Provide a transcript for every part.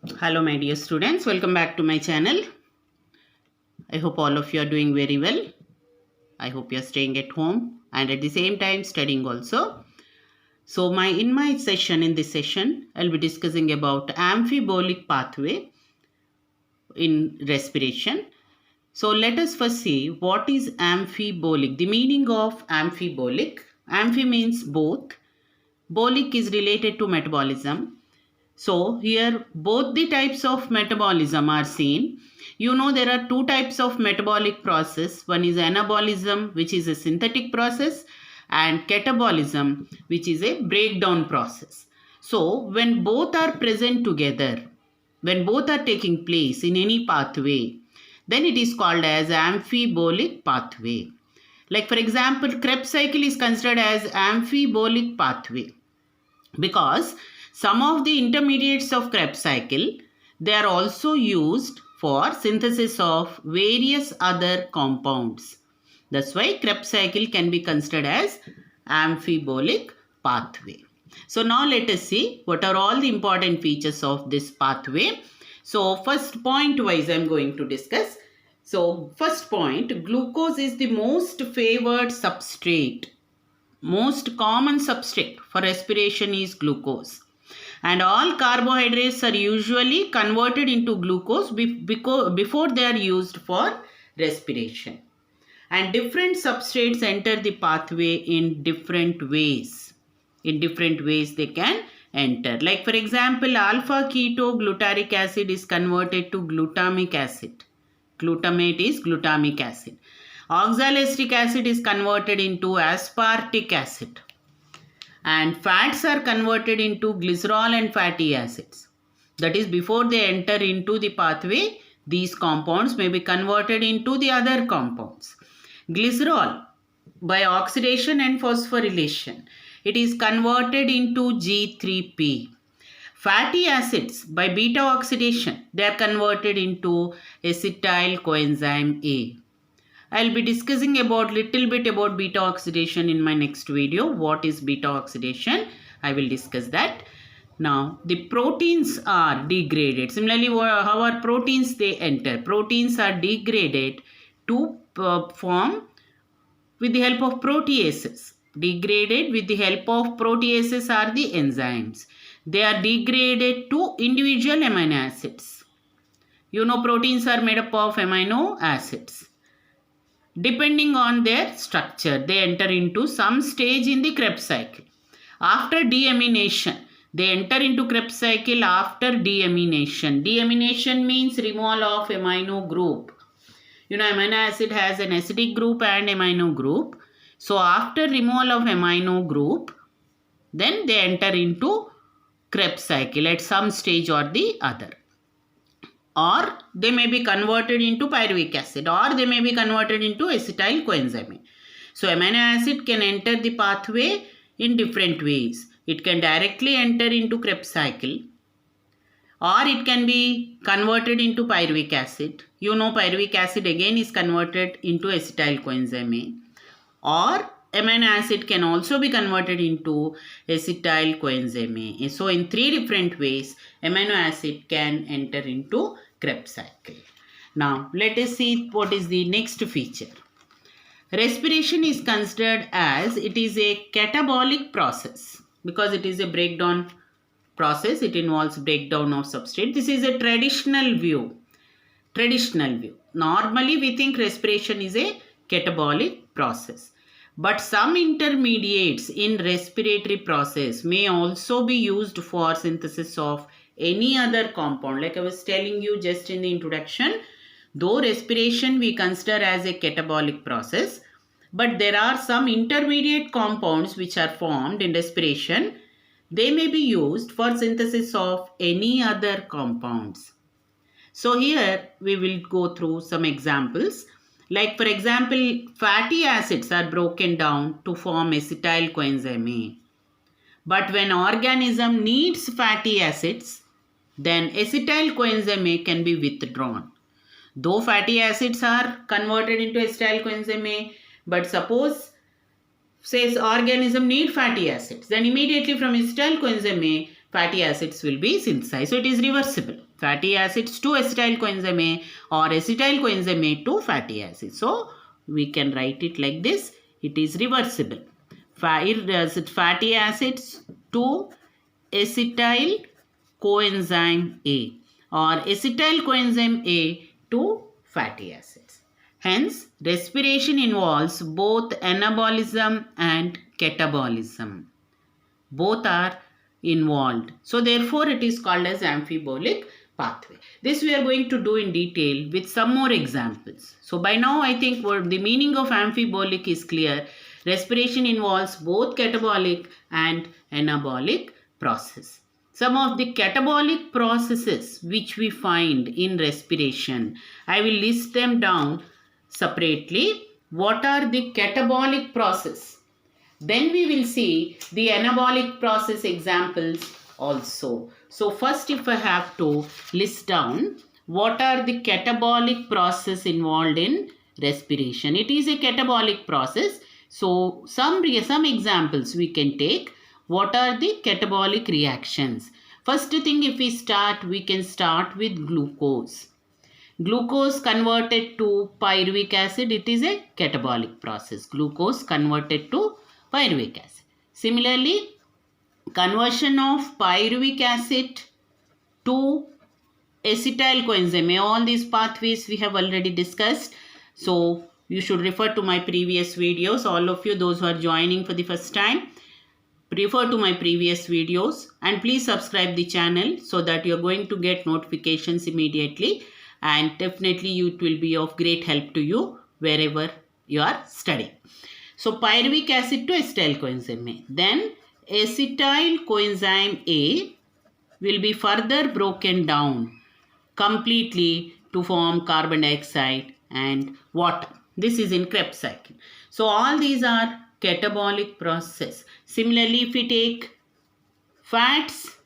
Hello my dear students, welcome back to my channel. I hope all of you are doing very well. I hope you are staying at home and at the same time studying also. So in this session, I'll be discussing about amphibolic pathway in respiration. So let us first see what is amphibolic. The meaning of amphibolic. Amphi means both. Bolic is related to metabolism. So here both the types of metabolism are seen. You know there are two types of metabolic process. One is anabolism, which is a synthetic process, and catabolism, which is a breakdown process. So when both are present together, when both are taking place in any pathway, then it is called as amphibolic pathway. Like for example, Krebs cycle is considered as amphibolic pathway because some of the intermediates of Krebs cycle, they are also used for synthesis of various other compounds. That's why Krebs cycle can be considered as amphibolic pathway. So now let us see what are all the important features of this pathway. So first point wise I am going to discuss. So first point, glucose is the most favored substrate. Most common substrate for respiration is glucose, and all carbohydrates are usually converted into glucose before they are used for respiration. And different substrates enter the pathway in different ways. In different ways they can enter. Like for example, alpha ketoglutarate acid is converted to glutamic acid. Glutamate is glutamic acid. Oxaloacetic acid is converted into aspartic acid. And fats are converted into glycerol and fatty acids. That is, before they enter into the pathway, these compounds may be converted into the other compounds. Glycerol, by oxidation and phosphorylation, it is converted into G3P. Fatty acids, by beta oxidation, they are converted into acetyl coenzyme A. I'll be discussing about little bit about beta oxidation in my next video. What is beta oxidation? I will discuss that. Now, the proteins are degraded. Similarly, how are proteins they enter? Proteins are degraded to form with the help of proteases. Degraded with the help of proteases are the enzymes. They are degraded to individual amino acids. You know proteins are made up of amino acids. Depending on their structure, they enter into some stage in the Krebs cycle. After deamination, they enter into Krebs cycle after deamination. Deamination means removal of amino group. You know, amino acid has an acidic group and amino group. So after removal of amino group, then they enter into Krebs cycle at some stage or the other. Or they may be converted into pyruvic acid, or they may be converted into acetyl coenzyme. So amino acid can enter the pathway in different ways. It can directly enter into Krebs cycle, or it can be converted into pyruvic acid. You know pyruvic acid again is converted into acetyl coenzyme A, or amino acid can also be converted into acetyl coenzyme A. So in three different ways, amino acid can enter into Krebs cycle. Now let us see what is the next feature. Respiration is considered as it is a catabolic process because it is a breakdown process. It involves breakdown of substrate. This is a traditional view. Normally we think respiration is a catabolic process. But some intermediates in respiratory process may also be used for synthesis of any other compound. Like I was telling you just in the introduction, though respiration we consider as a catabolic process, but there are some intermediate compounds which are formed in respiration. They may be used for synthesis of any other compounds. So here we will go through some examples. Like for example, fatty acids are broken down to form acetyl coenzyme A. But when organism needs fatty acids, then acetyl coenzyme A can be withdrawn. Though fatty acids are converted into acetyl coenzyme A, but suppose says organism need fatty acids, then immediately from acetyl coenzyme A, fatty acids will be synthesized. So it is reversible. Fatty acids to acetyl coenzyme A or acetyl coenzyme A to fatty acids. So we can write it like this. It is reversible. Fatty acids to acetyl coenzyme A or acetyl coenzyme A to fatty acids. Hence, respiration involves both anabolism and catabolism. Both are involved. So, therefore, it is called as amphibolic pathway. This we are going to do in detail with some more examples. So, by now, I think the meaning of amphibolic is clear. Respiration involves both catabolic and anabolic process. Some of the catabolic processes which we find in respiration, I will list them down separately. What are the catabolic process? Then we will see the anabolic process examples also. So first, if I have to list down what are the catabolic process involved in respiration. It is a catabolic process. So some examples we can take. What are the catabolic reactions? First thing, if we can start with glucose. Glucose converted to pyruvic acid, it is a catabolic process. Glucose converted to pyruvic acid. Similarly, conversion of pyruvic acid to acetyl coenzyme A. All these pathways we have already discussed. So, you should refer to my previous videos. All of you, those who are joining for the first time, refer to my previous videos and please subscribe the channel so that you are going to get notifications immediately, and definitely it will be of great help to you wherever you are studying. So pyruvic acid to acetyl coenzyme A. Then acetyl coenzyme A will be further broken down completely to form carbon dioxide and water. This is in Krebs cycle. So all these are catabolic process. Similarly, if we take fats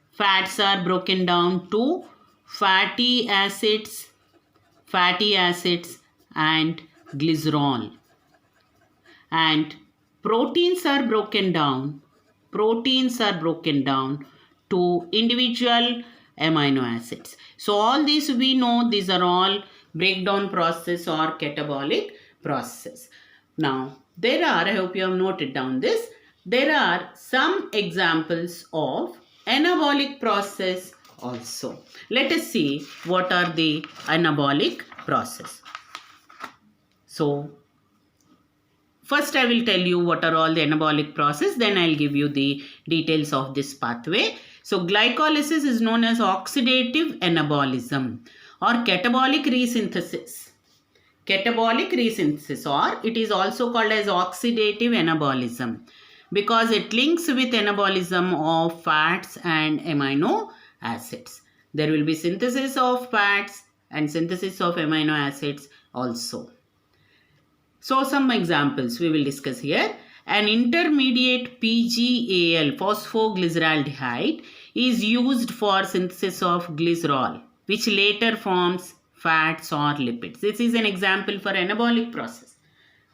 are broken down to fatty acids and glycerol. And proteins are broken down to individual amino acids. So all these we know, these are all breakdown process or catabolic process. Now, there are, I hope you have noted down this, there are some examples of anabolic process also. Let us see what are the anabolic process. So, first I will tell you what are all the anabolic process, then I will give you the details of this pathway. So, glycolysis is known as oxidative anabolism or catabolic resynthesis. Catabolic resynthesis, or it is also called as oxidative anabolism because it links with anabolism of fats and amino acids. There will be synthesis of fats and synthesis of amino acids also. So some examples we will discuss here. An intermediate PGAL, phosphoglyceraldehyde, is used for synthesis of glycerol, which later forms fats or lipids. This is an example for anabolic process.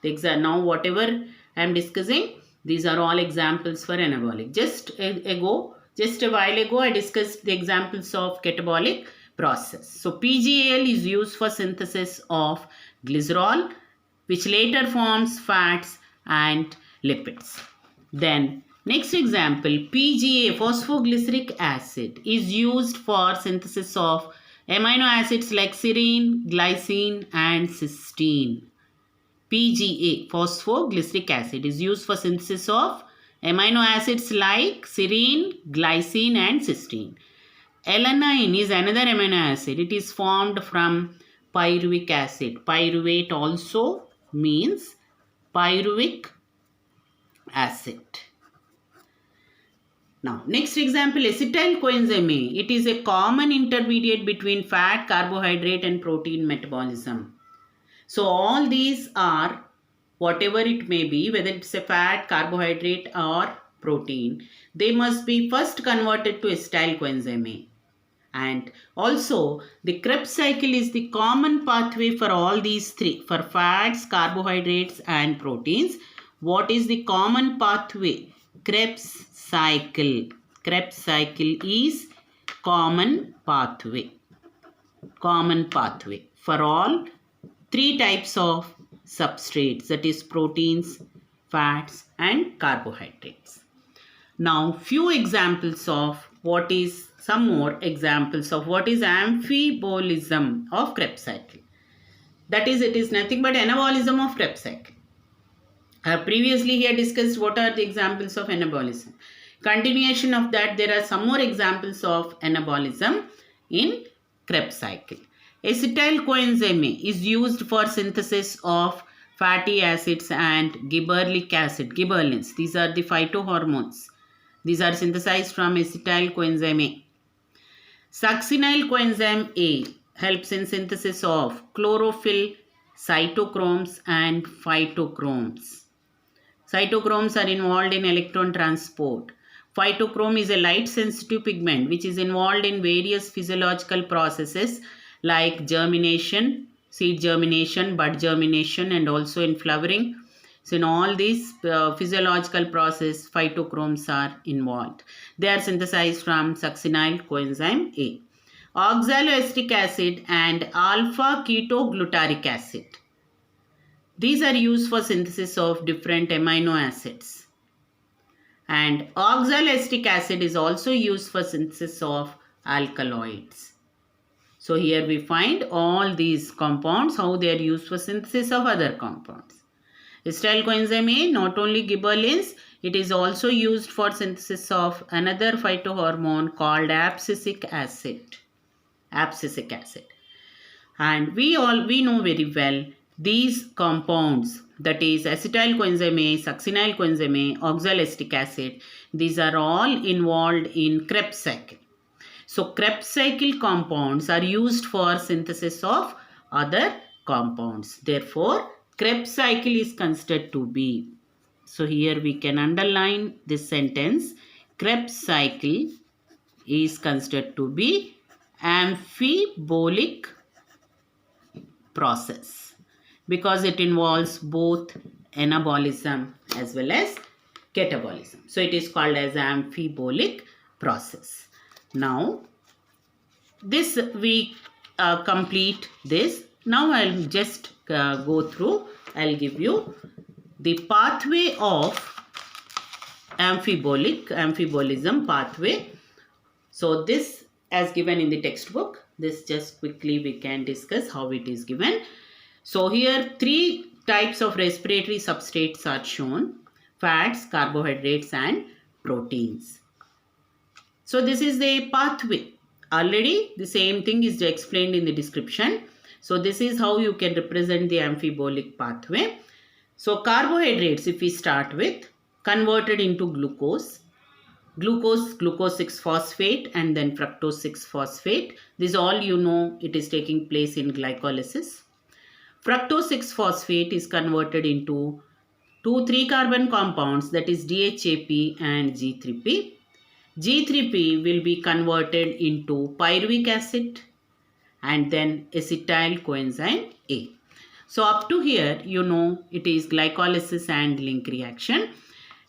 Now whatever I am discussing, these are all examples for anabolic. Just a while ago I discussed the examples of catabolic process. So PGAL is used for synthesis of glycerol, which later forms fats and lipids. Then next example, PGA, phosphoglyceric acid, is used for synthesis of amino acids like serine, glycine and cysteine. PGA, phosphoglyceric acid, is used for synthesis of amino acids like serine, glycine and cysteine. Alanine is another amino acid. It is formed from pyruvic acid. Pyruvate also means pyruvic acid. Now, next example, acetyl coenzyme A. It is a common intermediate between fat, carbohydrate and protein metabolism. So, all these are, whatever it may be, whether it's a fat, carbohydrate or protein, they must be first converted to acetyl coenzyme A. And also, the Krebs cycle is the common pathway for all these three, for fats, carbohydrates and proteins. What is the common pathway? Krebs cycle. Krebs cycle is common pathway for all three types of substrates, that is proteins, fats and carbohydrates. Now few examples of some more examples of what is amphibolism of Krebs cycle. That is, it is nothing but anabolism of Krebs cycle. Previously here discussed what are the examples of anabolism. Continuation of that, there are some more examples of anabolism in Krebs cycle. Acetyl coenzyme A is used for synthesis of fatty acids and gibberellic acid, gibberellins. These are the phytohormones. These are synthesized from acetyl coenzyme A. Succinyl coenzyme A helps in synthesis of chlorophyll, cytochromes and phytochromes. Cytochromes are involved in electron transport. Phytochrome is a light sensitive pigment which is involved in various physiological processes like germination, seed germination, bud germination and also in flowering. So in all these physiological processes, phytochromes are involved. They are synthesized from succinyl coenzyme A. Oxaloacetic acid and alpha ketoglutaric acid. These are used for synthesis of different amino acids. And oxaloacetic acid is also used for synthesis of alkaloids. So here we find all these compounds, how they are used for synthesis of other compounds. Acetyl coenzyme A, not only gibberellins, it is also used for synthesis of another phytohormone called abscisic acid. Abscisic acid. And we know very well these compounds, that is acetyl coenzyme A, succinyl coenzyme A, oxaloacetic acid, these are all involved in Krebs cycle. So Krebs cycle compounds are used for synthesis of other compounds. Therefore, Krebs cycle is considered to be. So here we can underline this sentence. Krebs cycle is considered to be amphibolic process because it involves both anabolism as well as catabolism. So it is called as amphibolic process. Now this we complete this. Now I'll just go through. I'll give you the pathway of amphibolism pathway. So this as given in the textbook. This just quickly we can discuss how it is given. So here three types of respiratory substrates are shown: fats, carbohydrates and proteins. So this is the pathway. Already the same thing is explained in the description. So this is how you can represent the amphibolic pathway. So carbohydrates, if we start with, converted into glucose, glucose 6-phosphate and then fructose 6-phosphate. This all you know, it is taking place in glycolysis. Fructose 6-phosphate is converted into 2 3-carbon compounds, that is DHAP and G3P. G3P will be converted into pyruvic acid and then acetyl coenzyme A. So up to here, you know, it is glycolysis and link reaction.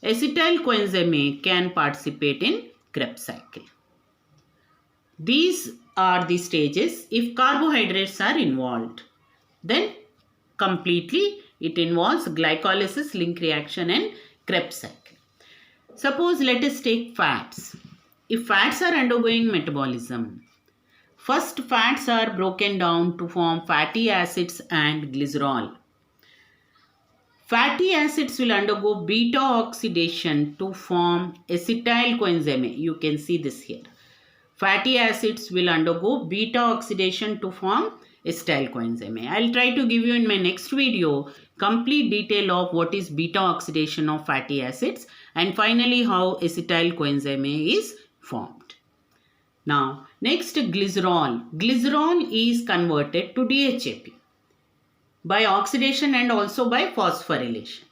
Acetyl coenzyme A can participate in Krebs cycle. These are the stages. If carbohydrates are involved, then completely it involves glycolysis, link reaction and Krebs cycle. Suppose let us take fats. If fats are undergoing metabolism, first fats are broken down to form fatty acids and glycerol. Fatty acids will undergo beta oxidation to form acetyl coenzyme A. You can see this here. Fatty acids will undergo beta oxidation to form acetyl coenzyme A. I'll try to give you in my next video complete detail of what is beta oxidation of fatty acids and finally how acetyl coenzyme A is formed. Now next, glycerol. Glycerol is converted to DHAP by oxidation and also by phosphorylation.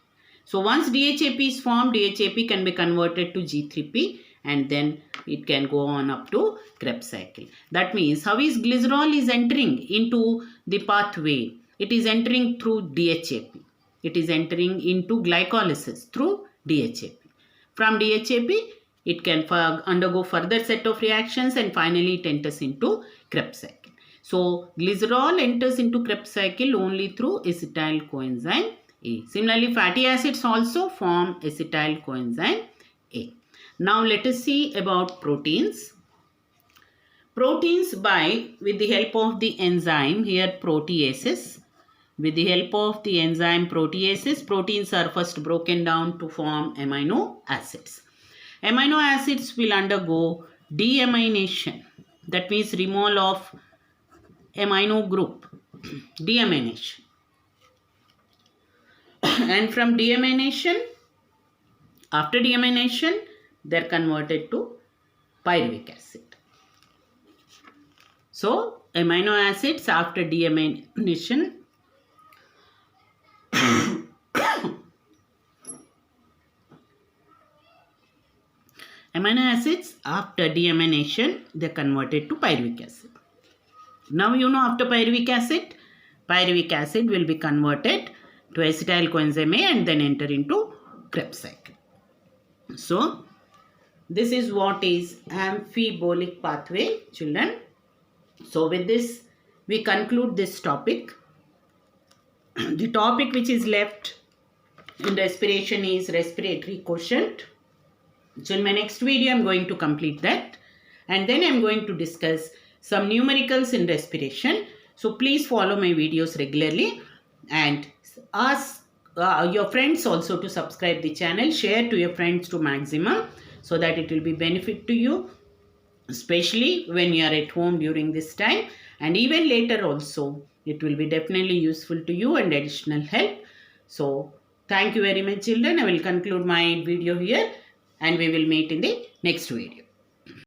So once DHAP is formed, DHAP can be converted to G3P and then it can go on up to Krebs cycle. That means how is glycerol is entering into the pathway? It is entering through DHAP. It is entering into glycolysis through DHAP. From DHAP, it can undergo further set of reactions and finally it enters into Krebs cycle. So glycerol enters into Krebs cycle only through acetyl coenzyme A. Similarly, fatty acids also form acetyl coenzyme A. Now let us see about proteins. Proteins with the help of the enzyme, here proteases. With the help of the enzyme proteases, proteins are first broken down to form amino acids. Amino acids will undergo deamination. That means removal of amino group. Deamination. And from deamination, after deamination, they are converted to pyruvic acid. So, amino acids after deamination amino acids after deamination, they are converted to pyruvic acid. Now you know after pyruvic acid will be converted to acetyl coenzyme A and then enter into Krebs cycle. So, this is what is amphibolic pathway, children. So, with this, we conclude this topic. The topic which is left in respiration is respiratory quotient. So, in my next video, I am going to complete that. And then I am going to discuss some numericals in respiration. So, please follow my videos regularly and ask your friends also to subscribe the channel. Share to your friends to maximum so that it will be benefit to you, especially when you are at home during this time, and even later also it will be definitely useful to you and additional help. So thank you very much, children. I will conclude my video here and we will meet in the next video.